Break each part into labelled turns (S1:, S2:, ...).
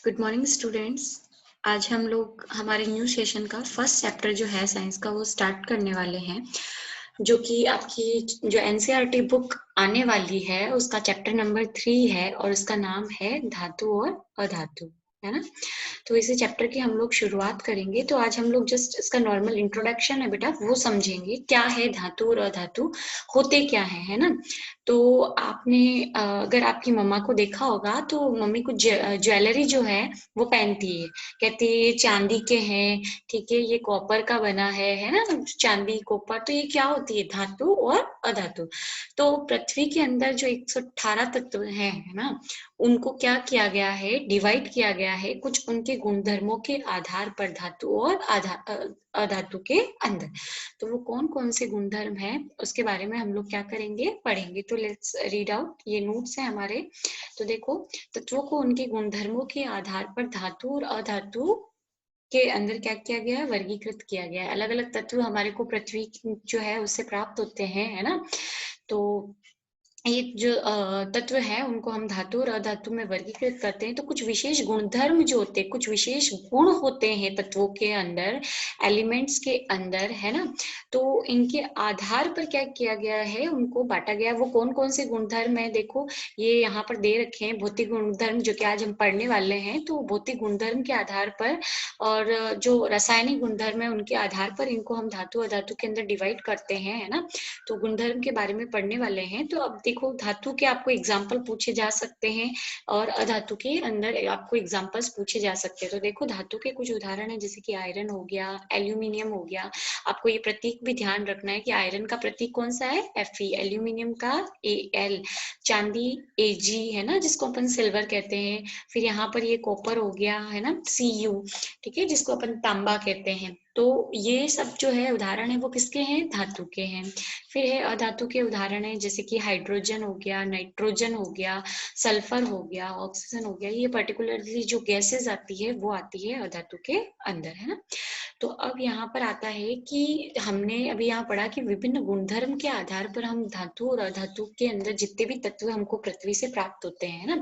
S1: Good morning students. आज हम लोग हमारे न्यू सेशन का फर्स्ट चैप्टर जो है साइंस का वो स्टार्ट करने वाले हैं, जो कि आपकी जो एनसीईआरटी बुक आने वाली है उसका चैप्टर नंबर 3 है और उसका नाम है धातु और अधातु, है ना। तो इसी चैप्टर की हम लोग शुरुआत करेंगे। तो आज हम लोग जस्ट इसका नॉर्मल इंट्रोडक्शन है बेटा वो समझेंगे, क्या है धातु और अधातु, होते क्या है ना। तो आपने अगर आपकी मम्मा को देखा होगा तो मम्मी को ज्वेलरी जो है वो पहनती है, कहती है ये चांदी के हैं, ठीक है, ये कॉपर का बना है ना, चांदी कॉपर। तो ये क्या होती है, धातु और अधातु। तो पृथ्वी के अंदर जो 118 तत्व हैं, है ना, उनको क्या किया गया है, डिवाइड किया गया है कुछ उनके गुणधर्मों के आधार पर धातु और अधातु के अंदर। तो वो कौन कौन से गुणधर्म है उसके बारे में हम लोग क्या करेंगे, पढ़ेंगे। तो लेट्स रीड आउट, ये नोट्स है हमारे। तो देखो, तत्वों को उनके गुणधर्मों के आधार पर धातु और अधातु के अंदर क्या किया गया है, वर्गीकृत किया गया है। अलग अलग तत्व हमारे को पृथ्वी जो है उससे प्राप्त होते हैं, है ना। तो ये जो तत्व है उनको हम धातु और अधातु में वर्गीकृत करते हैं। तो कुछ विशेष गुणधर्म जो होते हैं, कुछ विशेष गुण होते हैं तत्वों के अंदर, एलिमेंट्स के अंदर, है ना। तो इनके आधार पर क्या किया गया है, उनको बांटा गया। वो कौन कौन से गुणधर्म है, देखो ये यहाँ पर दे रखे हैं, भौतिक गुणधर्म जो कि आज हम पढ़ने वाले हैं। तो भौतिक गुणधर्म के आधार पर और जो रासायनिक गुणधर्म है उनके आधार पर इनको हम धातु अधातु के अंदर डिवाइड करते हैं, है ना। तो गुणधर्म के बारे में पढ़ने वाले हैं। तो अब देखो, धातु के आपको एग्जाम्पल पूछे जा सकते हैं और अधातु के अंदर आपको एग्जाम्पल्स पूछे जा सकते हैं। तो देखो, धातु के कुछ उदाहरण है, जैसे कि आयरन हो गया, एल्यूमिनियम हो गया। आपको ये प्रतीक भी ध्यान रखना है कि आयरन का प्रतीक कौन सा है, Fe, एल्यूमिनियम का Al, चांदी Ag, है ना, जिसको अपन सिल्वर कहते हैं। फिर यहाँ पर ये कॉपर हो गया, है ना, Cu, ठीक है, जिसको अपन तांबा कहते हैं। तो ये सब जो है उदाहरण है वो किसके हैं, धातु के हैं। फिर है अधातु के उदाहरण है, जैसे कि हाइड्रोजन हो गया, नाइट्रोजन हो गया, सल्फर हो गया, ऑक्सीजन हो गया। ये पर्टिकुलरली जो गैसेस आती है वो आती है अधातु के अंदर, है ना। तो अब यहाँ पर आता है कि हमने अभी यहाँ पढ़ा कि विभिन्न गुणधर्म के आधार पर हम धातु और अधातु के अंदर जितने भी तत्व हमको पृथ्वी से प्राप्त होते हैं ना,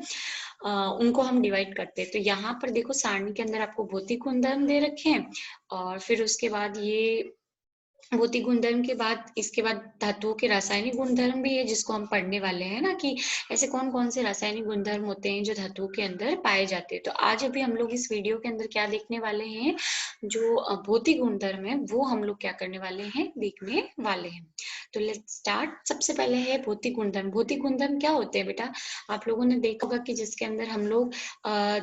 S1: उनको हम डिवाइड करते हैं। तो यहाँ पर देखो, सारणी के अंदर आपको भौतिक गुणधर्म दे रखे हैं और फिर उसके बाद ये भौतिक गुणधर्म के बाद इसके बाद धातुओं के रासायनिक गुणधर्म भी है, जिसको हम पढ़ने वाले हैं ना, कि ऐसे कौन कौन से रासायनिक गुणधर्म होते हैं जो धातुओं के अंदर पाए जाते हैं। तो आज अभी हम लोग इस वीडियो के अंदर क्या देखने वाले हैं, जो भौतिक गुणधर्म है वो हम लोग क्या करने वाले हैं, देखने वाले हैं। तो लेट्स स्टार्ट। सबसे पहले है भौतिक गुणधर्म। भौतिक गुणधर्म क्या होते हैं बेटा, आप लोगों ने देखा होगा कि जिसके अंदर हम लोग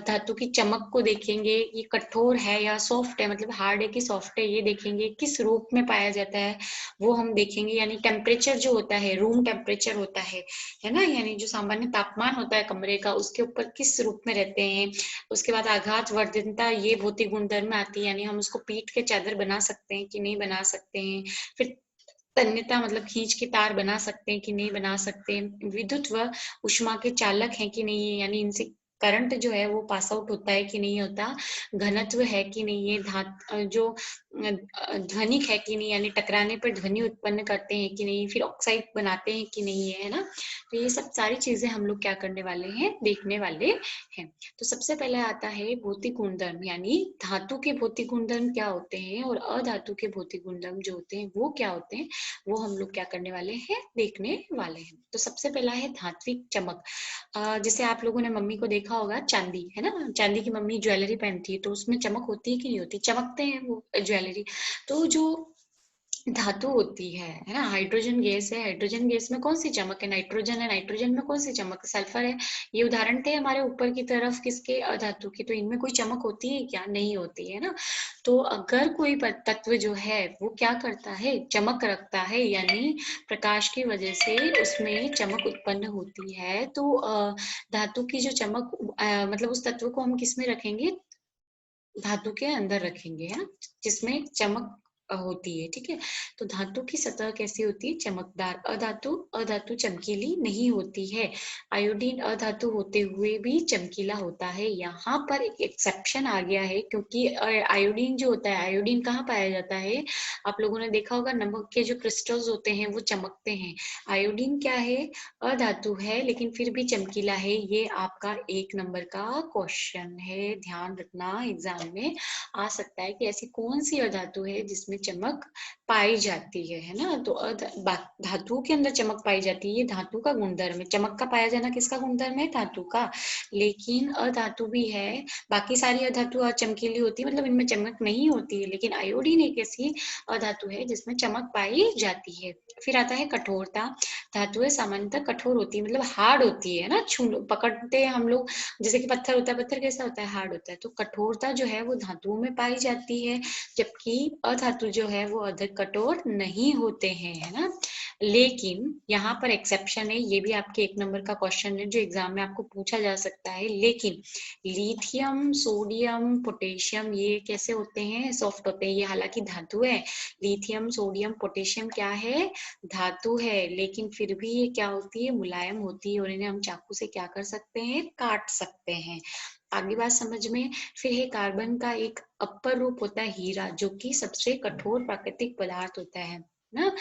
S1: धातु की चमक को देखेंगे, ये कठोर है या सॉफ्ट है, मतलब हार्ड है कि सॉफ्ट है, ये देखेंगे। किस रूप में पाया जाता है वो हम देखेंगे, यानी टेम्परेचर जो होता है, रूम टेम्परेचर होता है ना, यानी जो सामान्य तापमान होता है कमरे का, उसके ऊपर किस रूप में रहते हैं। उसके बाद आघात वर्धनता, ये भौतिक गुणधर्म में आती है, यानी हम उसको पीट के चादर बना सकते हैं कि नहीं बना सकते हैं। फिर तन्यता, मतलब खींच के तार बना सकते हैं कि नहीं बना सकते। विद्युत व उष्मा के चालक हैं कि नहीं, यानी इनसे करंट जो है वो पास आउट होता है कि नहीं होता। घनत्व है कि नहीं, ये जो ध्वनिक है कि नहीं, यानी टकराने पर ध्वनि उत्पन्न करते हैं कि नहीं। फिर ऑक्साइड बनाते हैं कि नहीं, है ना। तो ये सब सारी चीजें हम लोग क्या करने वाले हैं, देखने वाले हैं। तो सबसे पहले आता है भौतिक गुणधर्म, यानी धातु के भौतिक गुणधर्म क्या होते हैं और अधातु के भौतिक गुणधर्म जो होते हैं वो क्या होते हैं, वो हम लोग क्या करने वाले हैं, देखने वाले हैं। तो सबसे पहला है धात्विक चमक। जैसे आप लोगों ने मम्मी को देखा होगा, चांदी, है ना, चांदी की मम्मी ज्वेलरी पहनती है, तो उसमें चमक होती है कि नहीं होती, चमकते हैं वो ज्वेलरी। तो जो धातु होती है ना, हाइड्रोजन गैस है, हाइड्रोजन गैस में कौन सी चमक है, नाइट्रोजन है, नाइट्रोजन में कौन सी चमक है, सल्फर है। ये उदाहरण थे हमारे ऊपर की तरफ किसके, अधातु के। तो इनमें कोई चमक होती है क्या, नहीं होती है ना। तो अगर कोई तत्व जो है वो क्या करता है, चमक रखता है, यानी प्रकाश की वजह से उसमें चमक उत्पन्न होती है, तो धातु की जो चमक, मतलब उस तत्व को हम किस में रखेंगे, धातु के अंदर रखेंगे, है ना, जिसमें चमक होती है, ठीक है। तो धातु की सतह कैसी होती है? चमकदार। अधातु चमकीली नहीं होती है। आयोडीन अधातु होते हुए भी चमकीला होता है। यहाँ पर एक एक्सेप्शन आ गया है, क्योंकि आयोडीन जो होता है, आयोडीन कहाँ पाया जाता है? आप लोगों ने देखा होगा नमक के जो क्रिस्टल्स होते हैं वो चमकते हैं। आयोडीन क्या है? अधातु है, लेकिन फिर भी चमकीला है। ये आपका 1 नंबर का क्वेश्चन है, ध्यान रखना। एग्जाम में आ सकता है कि ऐसी कौन सी अधातु है जिसमें चमक पाई जाती है ना। तो धातुओं के अंदर चमक पाई जाती है, ये धातु का गुणधर्म है। चमक का पाया जाना किसका गुणधर्म है? धातु का। लेकिन अधातु भी है, बाकी सारी अधातु चमकीली होती है, मतलब इनमें चमक नहीं होती है, लेकिन आयोडीन एक ऐसी अधातु है जिसमें चमक पाई जाती है। फिर आता है कठोरता। धातुएं सामान्यतः कठोर होती है, मतलब हार्ड होती है ना, छू पकड़ते हैं हम लोग, जैसे कि पत्थर होता है, पत्थर कैसा होता है? हार्ड होता है। तो कठोरता जो है वो धातुओं में पाई जाती है, जबकि अधातु जो है वो अधिक कठोर नहीं होते हैं, है ना। लेकिन यहाँ पर एक्सेप्शन है, ये भी आपके 1 नंबर का क्वेश्चन है जो एग्जाम में आपको पूछा जा सकता है। लेकिन लिथियम, सोडियम, पोटेशियम ये कैसे होते हैं? सॉफ्ट होते हैं। ये हालांकि धातु है, लिथियम, सोडियम, पोटेशियम क्या है? धातु है, लेकिन फिर भी ये क्या होती है? मुलायम होती है, और इन्हें हम चाकू से क्या कर सकते हैं? काट सकते हैं। आगे बात समझ में। फिर है कार्बन का एक अपर रूप होता है हीरा, जो कि सबसे कठोर प्राकृतिक पदार्थ होता है ना।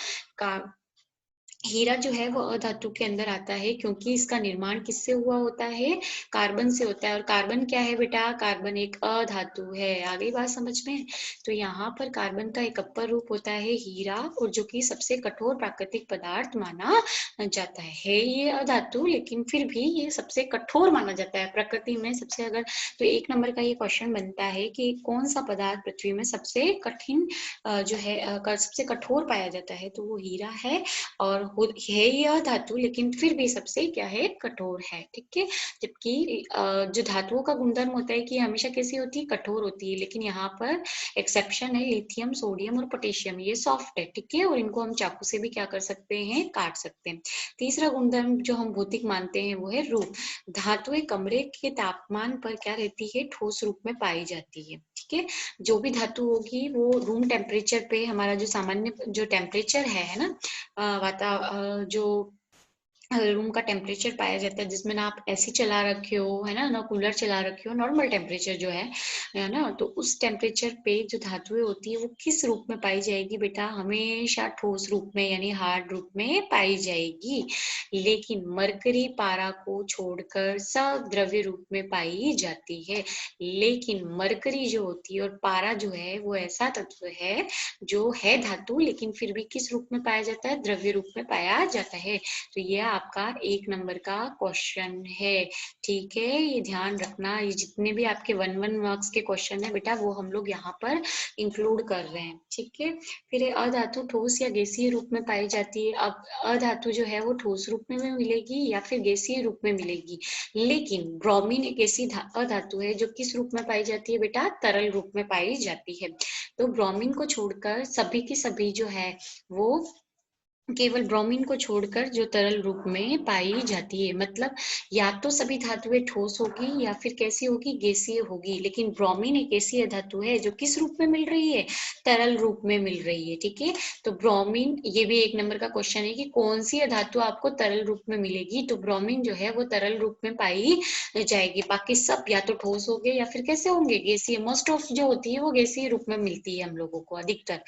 S1: हीरा जो है वो अधातु के अंदर आता है, क्योंकि इसका निर्माण किससे हुआ होता है? कार्बन से होता है। और कार्बन क्या है बेटा? कार्बन एक अधातु है। आ गई बात समझ में। तो यहाँ पर कार्बन का एक अपर रूप होता है हीरा, और जो कि सबसे कठोर प्राकृतिक पदार्थ माना जाता है ये अधातु, लेकिन फिर भी ये सबसे कठोर माना जाता है प्रकृति में सबसे। अगर तो 1 नंबर का ये क्वेश्चन बनता है कि कौन सा पदार्थ पृथ्वी में सबसे कठिन जो है सबसे कठोर पाया जाता है? तो वो हीरा है, और है यह धातु, लेकिन फिर भी सबसे क्या है? कठोर है, ठीक है। जबकि जो धातुओं का गुणधर्म होता है कि हमेशा कैसी होती है? कठोर होती है। लेकिन यहाँ पर एक्सेप्शन है, लिथियम, सोडियम और पोटेशियम ये सॉफ्ट है, ठीक है, और इनको हम चाकू से भी क्या कर सकते हैं? काट सकते हैं। तीसरा गुणधर्म जो हम भौतिक मानते हैं वो है रूप। धातुएं कमरे के तापमान पर क्या रहती है? ठोस रूप में पाई जाती है, ठीक है। जो भी धातु होगी वो रूम टेम्परेचर पे, हमारा जो सामान्य जो टेम्परेचर है ना, जो रूम का टेम्परेचर पाया जाता है, जिसमें ना आप एसी चला रखे हो, है ना कूलर चला रखे हो, नॉर्मल टेम्परेचर जो है ना, तो उस टेम्परेचर पे जो धातुएं होती है वो किस रूप में पाई जाएगी बेटा? हमेशा ठोस रूप में, यानी हार्ड रूप में पाई जाएगी। लेकिन मरकरी पारा को छोड़कर सद्रव्य रूप में पाई जाती है। लेकिन मरकरी जो होती है और पारा जो है वो ऐसा तत्व है जो है धातु, लेकिन फिर भी किस रूप में पाया जाता है? द्रव्य रूप में पाया जाता है। तो ये आपका 1 नंबर का क्वेश्चन है, ठीक है। ये ध्यान रखना, ये जितने भी आपके 1-1 मार्क्स के क्वेश्चन है बेटा, वो हम लोग यहाँ पर इंक्लूड कर रहे हैं, ठीक है। फिर अधातु ठोस या गैसीय रूप में पाई जाती है। अब अधातु जो है वो ठोस रूप में मिलेगी या फिर गैसीय रूप में मिलेगी। लेकिन ब्रोमीन एक ऐसी अधातु है जो किस रूप में पाई जाती है बेटा? तरल रूप में पाई जाती है। तो ब्रोमीन को छोड़कर सभी की सभी जो है वो केवल ब्रोमीन को छोड़कर जो तरल रूप में पाई जाती है। मतलब या तो सभी धातुएं ठोस होगी या फिर कैसी होगी? गैसीय होगी। लेकिन ब्रोमीन एक ऐसी धातु है जो किस रूप में मिल रही है? तरल रूप में मिल रही है, ठीक है। तो ब्रोमीन, ये भी 1 नंबर का क्वेश्चन है कि कौन सी धातु आपको तरल रूप में मिलेगी? तो ब्रोमीन जो है वो तरल रूप में पाई जाएगी। बाकी सब या तो ठोस होंगे या फिर कैसे होंगे? गैसीय। मोस्ट ऑफ जो होती है वो गैसीय रूप में मिलती है हम लोगों को अधिकतर।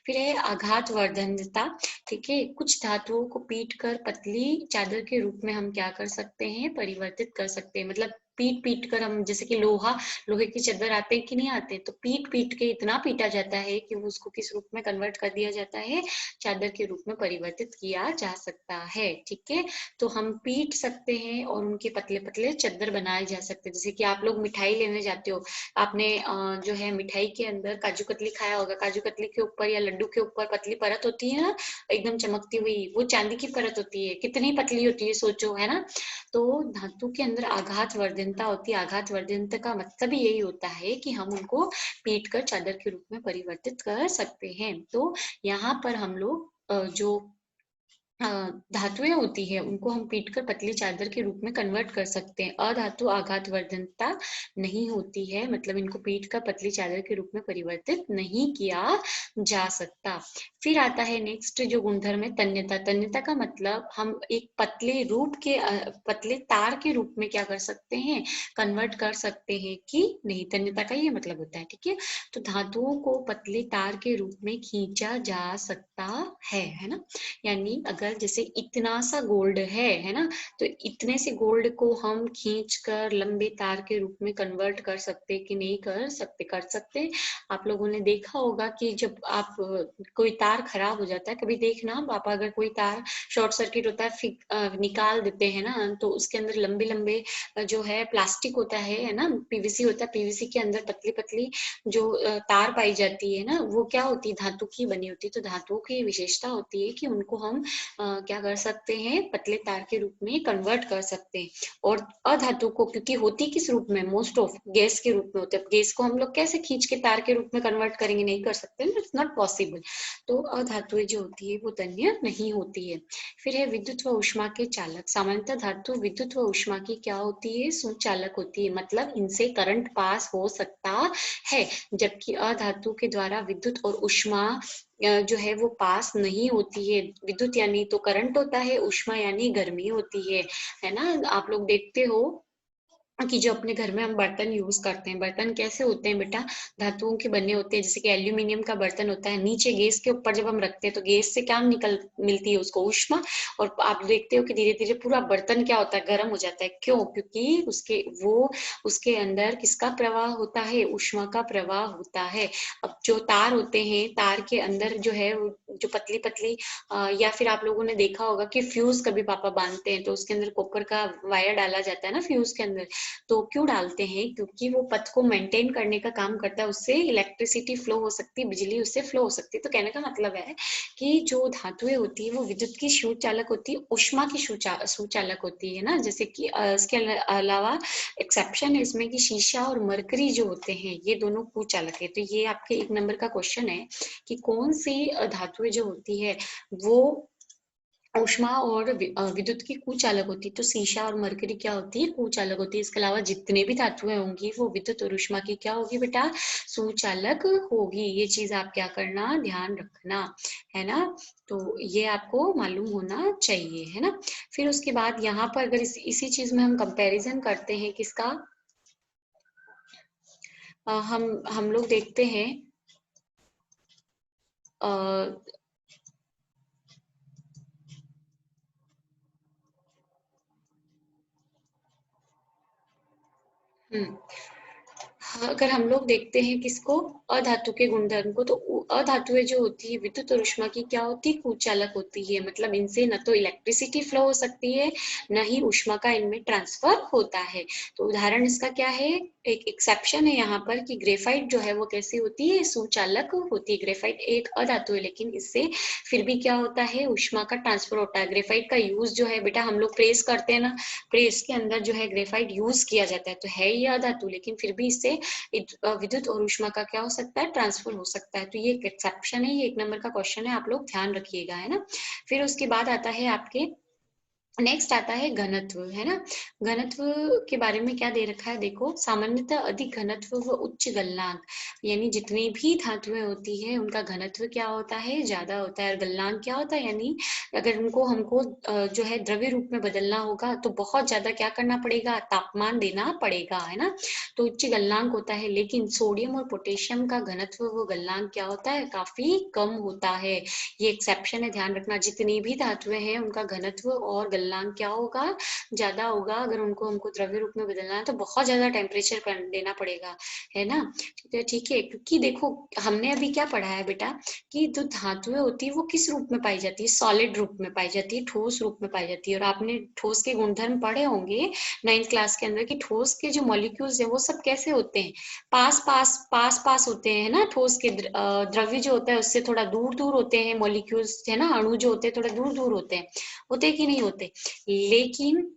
S1: फिर है आघात वर्धनता, ठीक है। कुछ धातुओं को पीट कर पतली चादर के रूप में हम क्या कर सकते हैं? परिवर्तित कर सकते हैं। मतलब पीट पीट कर हम, जैसे कि लोहे की चादर आते हैं कि नहीं आते, तो पीट पीट के इतना पीटा जाता है कि वो उसको किस रूप में कन्वर्ट कर दिया जाता है? चादर के रूप में परिवर्तित किया जा सकता है, ठीक है। तो हम पीट सकते हैं और उनके पतले पतले चादर बनाए जा सकते हैं। जैसे कि आप लोग मिठाई लेने जाते हो, आपने जो है मिठाई के अंदर काजू कतली खाया होगा, काजू कतली के ऊपर या लड्डू के ऊपर पतली परत होती है ना, एकदम चमकती हुई, वो चांदी की परत होती है, कितनी पतली होती है सोचो, है ना। तो धातु के अंदर आघात वर्धनता होती है। आघात वर्धनता का मतलब यही होता है कि हम उनको पीट कर चादर के रूप में परिवर्तित कर सकते हैं। तो यहाँ पर हम लोग जो धातुएं होती है उनको हम पीटकर पतली चादर के रूप में कन्वर्ट कर सकते हैं। अधातु आघात वर्धनता नहीं होती है, मतलब इनको पीटकर पतली चादर के रूप में परिवर्तित नहीं किया जा सकता। फिर आता है नेक्स्ट जो गुणधर्म है तन्यता। तन्यता का मतलब हम एक पतले रूप के पतले तार के रूप में क्या कर सकते हैं, कन्वर्ट कर सकते हैं कि नहीं। तन्यता का ये मतलब होता है, ठीक है। तो धातुओं को पतले तार के रूप में खींचा जा सकता है ना। यानी अगर जैसे इतना सा गोल्ड है ना, तो इतने से गोल्ड को हम खींच कर लंबे तार के रूप में कन्वर्ट कर सकते कि नहीं कर सकते, कर सकते। आप लोगों ने देखा होगा कि जब आप कोई तार खराब हो जाता है, कभी देखना आप अगर कोई तार शॉर्ट सर्किट होता है निकाल देते हैं ना, तो उसके अंदर लंबे लंबे जो है प्लास्टिक होता है ना, पीवीसी होता है, पीवीसी के अंदर पतली पतली जो तार पाई जाती है ना, वो क्या होती है, धातु की बनी होती है। तो धातुओं की विशेषता होती है कि उनको हम क्या कर सकते हैं, पतले तार के रूप में कन्वर्ट कर सकते हैं। और अधातु को क्योंकि होती किस रूप में, मोस्ट ऑफ गैस के रूप में होते हैं। गैस को हम लोग कैसे खींच के तार के रूप में कन्वर्ट करेंगे, नहीं कर सकते, इट्स नॉट पॉसिबल। तो अधातुएं जो होती है वो तन्य नहीं होती है। फिर है विद्युत व ऊष्मा के चालक। सामान्यतः धातु विद्युत व ऊष्मा की क्या होती है, सुचालक होती है, मतलब इनसे करंट पास हो सकता है। जबकि अधातु के द्वारा विद्युत और ऊष्मा जो है वो पास नहीं होती है। विद्युत यानी तो करंट होता है, ऊष्मा यानी गर्मी होती है ना। आप लोग देखते हो कि जो अपने घर में हम बर्तन यूज करते हैं, बर्तन कैसे होते हैं बेटा, धातुओं के बने होते हैं। जैसे कि एल्यूमिनियम का बर्तन होता है, नीचे गैस के ऊपर जब हम रखते हैं तो गैस से क्या निकल मिलती है उसको, ऊष्मा। और आप देखते हो कि धीरे धीरे पूरा बर्तन क्या होता है, गर्म हो जाता है। क्यों? क्योंकि उसके अंदर किसका प्रवाह होता है, ऊष्मा का प्रवाह होता है। अब जो तार होते हैं, तार के अंदर जो है जो पतली पतली या फिर आप लोगों ने देखा होगा कि फ्यूज कभी पापा बांधते हैं तो उसके अंदर कॉपर का वायर डाला जाता है ना फ्यूज के अंदर। तो क्यों डालते हैं, क्योंकि वो पथ को मेंटेन करने का काम करता है, उससे इलेक्ट्रिसिटी फ्लो हो सकती है, बिजली उससे फ्लो हो सकती है। तो कहने का मतलब है कि जो धातुएं होती है वो विद्युत की सुचालक होती है, ऊष्मा की सुचालक होती है ना। जैसे कि इसके अलावा एक्सेप्शन है इसमें कि शीशा और मरकरी जो होते हैं ये दोनों कुचालक है। तो ये आपके 1 नंबर का क्वेश्चन है कि कौन सी धातुएं जो होती है वो ऊष्मा और विद्युत की कुचालक होती है। तो शीशा और मरकरी क्या होती है, कुचालक होती है। इसके अलावा जितने भी धातुएं होंगी वो विद्युत और ऊष्मा की क्या होगी बेटा, सुचालक होगी। ये चीज आप क्या करना, ध्यान रखना, है ना। तो ये आपको मालूम होना चाहिए, है ना। फिर उसके बाद यहाँ पर अगर इसी चीज में हम कंपैरिजन करते हैं किसका, हम लोग देखते हैं अ, हम्म हाँ, अगर हम लोग देखते हैं किसको, अधातु के गुणधर्म को, तो अधातुएं जो होती है विद्युत और ऊष्मा की क्या होती है, कुचालक होती है। मतलब इनसे न तो इलेक्ट्रिसिटी फ्लो हो सकती है, न ही ऊष्मा का इनमें ट्रांसफर होता है। तो उदाहरण इसका क्या है, एक एक्सेप्शन है यहाँ पर कि ग्रेफाइट जो है वो कैसी होती है, सुचालक होती है। ग्रेफाइट एक अधातु है लेकिन इससे फिर भी क्या होता है, ऊष्मा का ट्रांसफर होता है। ग्रेफाइट का यूज जो है बेटा, हम लोग प्रेस करते हैं ना, प्रेस के अंदर जो है ग्रेफाइट यूज किया जाता है। तो है ये अधातु लेकिन फिर भी इससे विद्युत और ऊष्मा का क्या हो सकता है, ट्रांसफर हो सकता है। तो ये एक एक्सेप्शन है, ये 1 नंबर का क्वेश्चन है, आप लोग ध्यान रखिएगा, है ना। फिर उसके बाद आता है आपके, नेक्स्ट आता है घनत्व, है ना। घनत्व के बारे में क्या दे रखा है, देखो, सामान्यतः अधिक घनत्व व उच्च गलनांक, यानी जितनी भी धातुएं होती है उनका घनत्व क्या होता है, ज्यादा होता है। और गलनांक क्या होता है, यानी अगर उनको हमको जो है द्रव्य रूप में बदलना होगा तो बहुत ज्यादा क्या करना पड़ेगा, तापमान देना पड़ेगा, है ना। तो उच्च गलनांक होता है। लेकिन सोडियम और पोटेशियम का घनत्व व गलनांक क्या होता है, काफी कम होता है। ये एक्सेप्शन है, ध्यान रखना। जितनी भी धातुएं हैं उनका घनत्व और गलनांक क्या होगा, ज्यादा होगा। अगर उनको हमको द्रव्य रूप में बदलना है तो बहुत ज्यादा टेम्परेचर देना पड़ेगा, है ना। ठीक है, क्योंकि देखो हमने अभी क्या पढ़ा है बेटा, कि जो धातुएं होती है वो किस रूप में पाई जाती है, सॉलिड रूप में पाई जाती है, ठोस रूप में पाई जाती है। और आपने ठोस के गुणधर्म पढ़े होंगे 9th क्लास के अंदर, कि ठोस के जो मॉलिक्यूल्स है वो सब कैसे होते हैं, पास पास होते हैं ना। ठोस के द्रव्य जो होता है उससे थोड़ा दूर दूर होते हैं मॉलिक्यूल्स, है ना। अणु जो होते हैं थोड़ा दूर दूर होते हैं, होते कि नहीं होते। लेकिन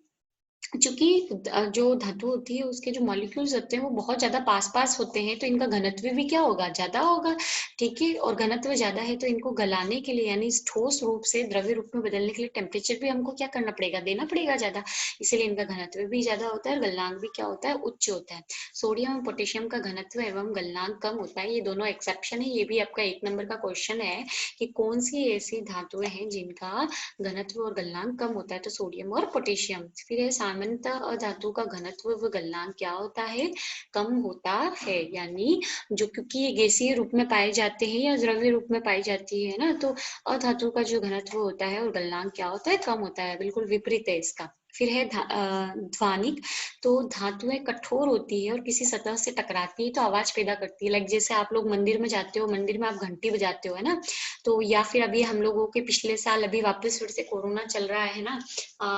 S1: चूंकि जो धातु होती है उसके जो मॉलिक्यूल्स होते हैं वो बहुत ज्यादा पास पास होते हैं, तो इनका घनत्व भी क्या होगा, ज्यादा होगा। ठीक है, और घनत्व ज्यादा है तो इनको गलाने के लिए यानी ठोस रूप से द्रव्य रूप में बदलने के लिए टेम्परेचर भी हमको क्या करना पड़ेगा, देना पड़ेगा ज्यादा, इसीलिए इनका घनत्व भी ज्यादा होता है और गलनांक भी क्या होता है, उच्च होता है। सोडियम और पोटेशियम का घनत्व एवं गलनांक कम होता है, ये दोनों एक्सेप्शन है, ये भी आपका 1 नंबर का क्वेश्चन है कि कौन सी ऐसी धातुएं हैं जिनका घनत्व और गलनांक कम होता है, तो सोडियम और पोटेशियम। फिर है सामान्यतः धातु का घनत्व व गलनांक क्या होता है, कम होता है, यानी जो क्योंकि ये गैसीय रूप में पाए जाते हैं या द्रव्य रूप में पाई जाती है ना, तो अधातु का जो घनत्व होता है और गलनांक क्या होता है, कम होता है, बिल्कुल विपरीत है इसका। फिर है ध्वनिक, तो धातुएं कठोर होती है और किसी सतह से टकराती है तो आवाज पैदा करती है। लाइक जैसे आप लोग मंदिर में जाते हो, मंदिर में आप घंटी बजाते हो, है ना, तो या फिर अभी हम लोगों के पिछले साल, अभी वापस फिर से कोरोना चल रहा है ना,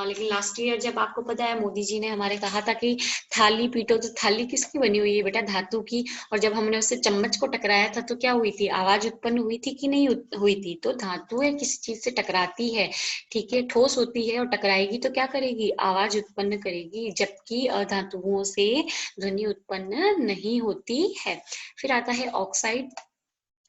S1: लेकिन लास्ट ईयर जब आपको पता है मोदी जी ने हमारे कहा था कि थाली पीटो, तो थाली किसकी बनी हुई है बेटा, धातु की, और जब हमने उससे चम्मच को टकराया था तो क्या हुई थी, आवाज उत्पन्न हुई थी कि नहीं हुई थी। तो धातु है किसी चीज से टकराती है, ठीक है, ठोस होती है और टकराएगी तो क्या करेगी, आवाज उत्पन्न करेगी, जबकि अधातुओं से ध्वनि उत्पन्न नहीं होती है। फिर आता है ऑक्साइड,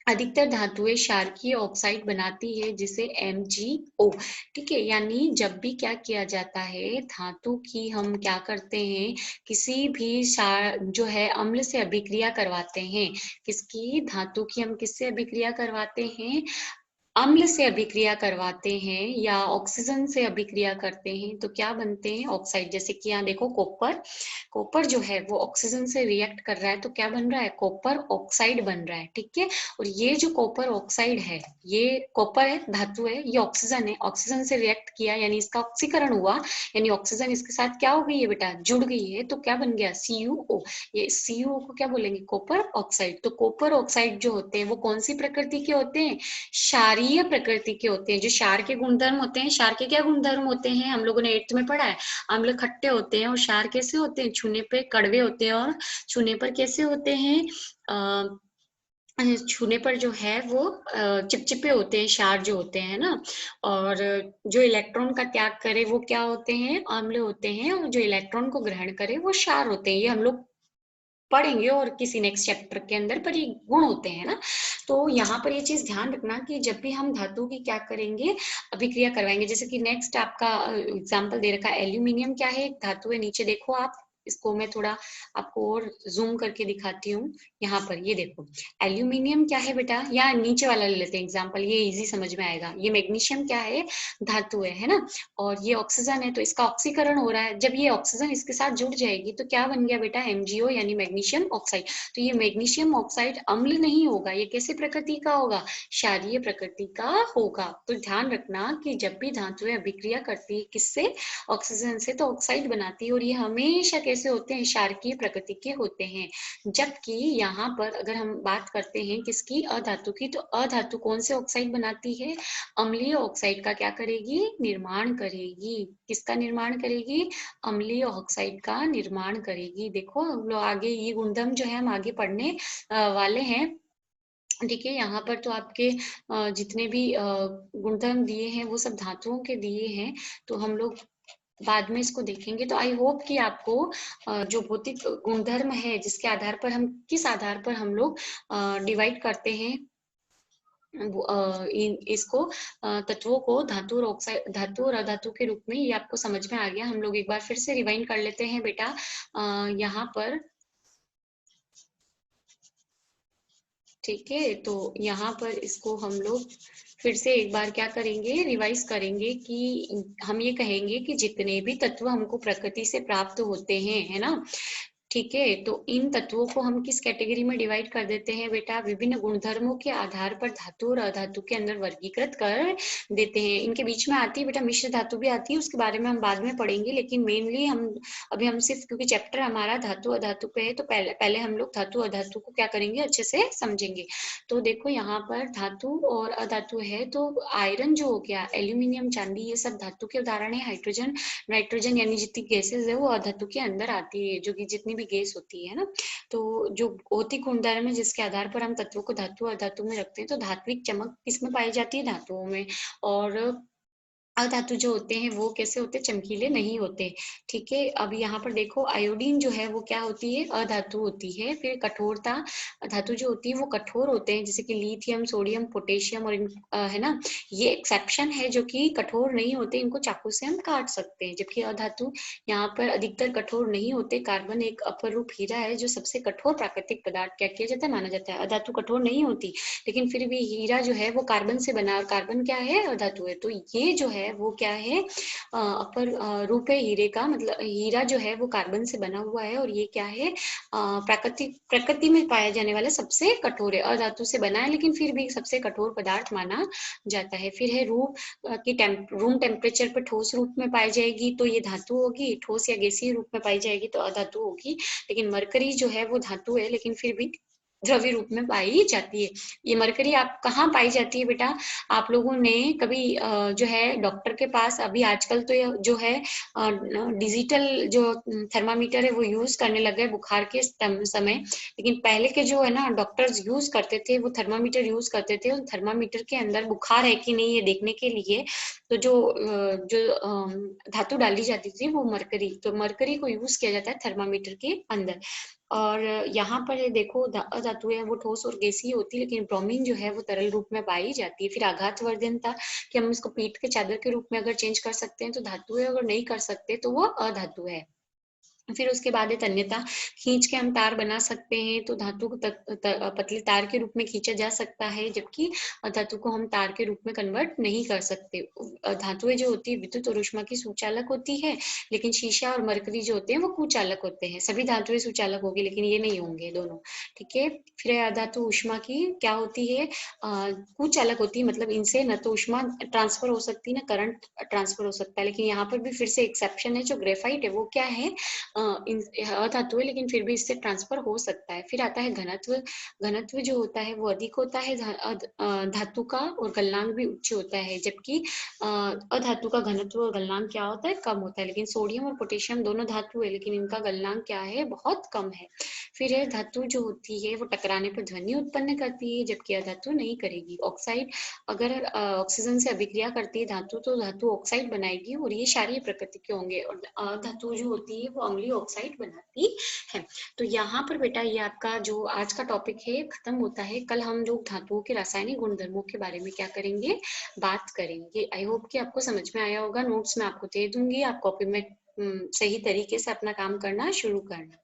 S1: अधिकतर धातुएं क्षारकीय ऑक्साइड बनाती है जिसे MgO, ठीक है, यानी जब भी क्या किया जाता है, धातु की हम क्या करते हैं, किसी भी क्षार जो है अम्ल से अभिक्रिया करवाते हैं, किसकी, धातु की हम किससे अभिक्रिया करवाते हैं, अम्ल से अभिक्रिया करवाते हैं या ऑक्सीजन से अभिक्रिया करते हैं तो क्या बनते हैं, ऑक्साइड। जैसे कि यहाँ देखो कॉपर, कॉपर जो है वो ऑक्सीजन से रिएक्ट कर रहा है तो क्या बन रहा है, कॉपर ऑक्साइड बन रहा है, ठीक है। और ये जो कॉपर ऑक्साइड है, ये कॉपर है, धातु है, ये ऑक्सीजन है, ऑक्सीजन से रिएक्ट किया यानी इसका ऑक्सीकरण हुआ, यानी ऑक्सीजन इसके साथ क्या हो गई है बेटा, जुड़ गई है, तो क्या बन गया, CuO। ये CuO को क्या बोलेंगे, कॉपर ऑक्साइड। तो कॉपर ऑक्साइड जो होते हैं वो कौन सी प्रकृति के होते हैं, क्षारीय प्रकृति के होते हैं। जो क्षार के गुणधर्म होते हैं, क्षार के क्या गुणधर्म होते हैं, हम लोगों ने 8th में पढ़ा है, अम्ल खट्टे होते हैं और क्षार कैसे होते हैं, छूने पे कड़वे होते हैं और छूने पर कैसे होते हैं, छूने पर जो है वो चिपचिपे होते हैं, क्षार जो होते हैं ना, और जो इलेक्ट्रॉन का त्याग करे वो क्या होते हैं, अम्ल होते हैं, और जो इलेक्ट्रॉन को ग्रहण करे वो क्षार होते हैं। ये हम लोग पढ़ेंगे और किसी नेक्स्ट चैप्टर के अंदर, पर ये गुण होते हैं ना। तो यहाँ पर ये चीज ध्यान रखना कि जब भी हम धातु की क्या करेंगे, अभिक्रिया करवाएंगे। जैसे कि नेक्स्ट आपका एग्जांपल दे रखा है, एल्यूमिनियम क्या है, एक धातु है, नीचे देखो आप, इसको मैं थोड़ा आपको और जूम करके दिखाती हूँ। यहाँ पर ये देखो, एल्यूमिनियम क्या है बेटा, या नीचे वाला ले लेते हैं एग्जाम्पल, ये इजी समझ में आएगा। ये मैग्नीशियम क्या है, धातु है ना, और ये ऑक्सीजन है, तो इसका ऑक्सीकरण हो रहा है, जब ये ऑक्सीजन इसके साथ जुड़ जाएगी तो क्या बन गया बेटा, MgO यानी मैग्नीशियम ऑक्साइड। तो ये मैग्नीशियम ऑक्साइड अम्ल नहीं होगा, ये कैसे प्रकृति का होगा, क्षारीय प्रकृति का होगा। तो ध्यान रखना कि जब भी धातुएं अभिक्रिया करती है किससे, ऑक्सीजन से, तो ऑक्साइड बनाती है, और ये हमेशा कैसे होते हैं, क्षारकीय प्रकृति के होते हैं। जबकि यहाँ पर अगर हम बात करते हैं किसकी, अधातु की, तो अधातु कौन से ऑक्साइड बनाती है, अम्लीय ऑक्साइड का क्या करेगी, निर्माण करेगी। किसका निर्माण करेगी, अम्लीय ऑक्साइड का निर्माण करेगी। देखो हम लोग आगे ये गुणधर्म जो है हम आगे पढ़ने वाले हैं, ठीक है। यहाँ पर तो आपके जितने भी गुणधर्म दिए हैं वो सब धातुओं के दिए हैं, तो हम लोग बाद में इसको देखेंगे। तो आई होप कि आपको जो भौतिक गुणधर्म है, जिसके आधार पर हम, किस आधार पर हम लोग डिवाइड करते हैं इसको, तत्वों को, धातु और ऑक्साइड, धातु और अधातु के रूप में, ये आपको समझ में आ गया। हम लोग एक बार फिर से रिवाइंड कर लेते हैं बेटा। यहाँ पर ठीक है, तो यहाँ पर इसको हम लोग फिर से एक बार क्या करेंगे, रिवाइज करेंगे कि हम ये कहेंगे कि जितने भी तत्व हमको प्रकृति से प्राप्त होते हैं, है ना, ठीक है, तो इन तत्वों को हम किस कैटेगरी में डिवाइड कर देते हैं बेटा, विभिन्न गुणधर्मों के आधार पर धातु और अधातु के अंदर वर्गीकृत कर देते हैं। इनके बीच में आती है बेटा मिश्र धातु भी आती है, उसके बारे में हम बाद में पढ़ेंगे, लेकिन मेनली हम अभी हम सिर्फ, क्योंकि चैप्टर हमारा धातु अधातु पे है, तो पहले हम लोग धातु अधातु को क्या करेंगे, अच्छे से समझेंगे। तो देखो यहाँ पर धातु और अधातु है, तो आयरन जो हो गया, एल्यूमिनियम, चांदी, ये सब धातु के उदाहरण है। हाइड्रोजन, नाइट्रोजन यानी जितनी गैसेज है वो अधातु के अंदर आती है, जो कि जितनी भी गैस होती है ना। तो जो भौतिक गुणधर्म है जिसके आधार पर हम तत्वों को धातु अधातु में रखते हैं, तो धात्विक चमक किसमें पाई जाती है, धातुओं में, और अधातु जो होते हैं वो कैसे होते हैं, चमकीले नहीं होते। ठीक है, अब यहाँ पर देखो आयोडीन जो है वो क्या होती है, अधातु होती है। फिर कठोरता, धातु जो होती है वो कठोर होते हैं, जैसे कि लिथियम, सोडियम, पोटेशियम और है ना, ये एक्सेप्शन है जो कि कठोर नहीं होते, इनको चाकू से हम काट सकते हैं। जबकि अधातु यहाँ पर अधिकतर कठोर नहीं होते। कार्बन एक अपरूप हीरा है जो सबसे कठोर प्राकृतिक पदार्थ क्या किया जाता है, माना जाता है। अधातु कठोर नहीं होती, लेकिन फिर भी हीरा जो है वो कार्बन से बना, और कार्बन क्या है, अधातु है। तो ये जो है वो क्या है, अपर रूप है हीरे का, मतलब हीरा जो है वो कार्बन से बना हुआ है, और ये क्या है, प्रकृति में पाया जाने वाला सबसे कठोर है। अधातु से बना है लेकिन फिर भी सबसे कठोर पदार्थ माना जाता है। फिर है रूप की रूम टेम्परेचर पर ठोस रूप में पाई जाएगी तो ये धातु होगी, ठोस या गैसीय रूप में पाई जाएगी तो अधातु होगी। लेकिन मरकरी जो है वो धातु है, लेकिन फिर भी द्रव्य रूप में पाई जाती है। ये मरकरी आप कहाँ पाई जाती है बेटा, आप लोगों ने कभी जो है डॉक्टर के पास, अभी आजकल तो ये जो है डिजिटल जो थर्मामीटर है वो यूज करने लगे बुखार के समय, लेकिन पहले के जो है ना डॉक्टर्स यूज करते थे, वो थर्मामीटर यूज करते थे। उन थर्मामीटर के अंदर बुखार है कि नहीं ये देखने के लिए तो जो धातु डाली जाती थी वो मरकरी, तो मरकरी को यूज किया जाता है थर्मामीटर के अंदर। और यहाँ पर ये देखो अधातु है वो ठोस और गैसीय होती है, लेकिन ब्रोमीन जो है वो तरल रूप में पाई जाती है। फिर आघातवर्धनता, कि हम इसको पीठ के चादर के रूप में अगर चेंज कर सकते हैं तो धातु है, अगर नहीं कर सकते तो वो अधातु है। फिर उसके बाद है तन्यता, खींच के हम तार बना सकते हैं, तो धातु को पतले तार के रूप में खींचा जा सकता है, जबकि धातु को हम तार के रूप में कन्वर्ट नहीं कर सकते। धातुएं जो होती है विद्युत और ऊष्मा की सुचालक होती है, लेकिन शीशा और मरकरी जो होते हैं वो कुचालक होते हैं। सभी धातुएं सुचालक होगी लेकिन ये नहीं होंगे दोनों। ठीक है, फिर अधातु ऊष्मा की क्या होती है, कुचालक होती है, मतलब इनसे न तो ऊष्मा ट्रांसफर हो सकती है न करंट ट्रांसफर हो सकता है। लेकिन यहाँ पर भी फिर से एक्सेप्शन है, जो ग्रेफाइट है वो क्या है, अधातु है, लेकिन फिर भी इससे ट्रांसफर हो सकता है। फिर आता है घनत्व, घनत्व जो होता है वो अधिक होता है धातु का, और गलनांक भी उच्च होता है, जबकि अधातु का घनत्व और गलनांक क्या होता है, कम होता है। लेकिन सोडियम और पोटेशियम दोनों धातु है, लेकिन इनका गलनांक क्या है, बहुत कम है। फिर है धातु जो होती है वो टकराने पर ध्वनि उत्पन्न करती है, जबकि अधातु नहीं करेगी। ऑक्साइड, अगर ऑक्सीजन से अभिक्रिया करती है धातु तो धातु ऑक्साइड बनाएगी, और ये क्षारीय प्रकृति के होंगे। और धातु जो होती है वो अम्लीय ऑक्साइड बनाती है। तो यहाँ पर बेटा ये आपका जो आज का टॉपिक है खत्म होता है। कल हम लोग धातुओं के रासायनिक गुणधर्मों के बारे में क्या करेंगे, बात करेंगे। आई होप कि आपको समझ में आया होगा। नोट्स मैं आपको दे दूंगी, आप कॉपी में सही तरीके से अपना काम करना शुरू करना।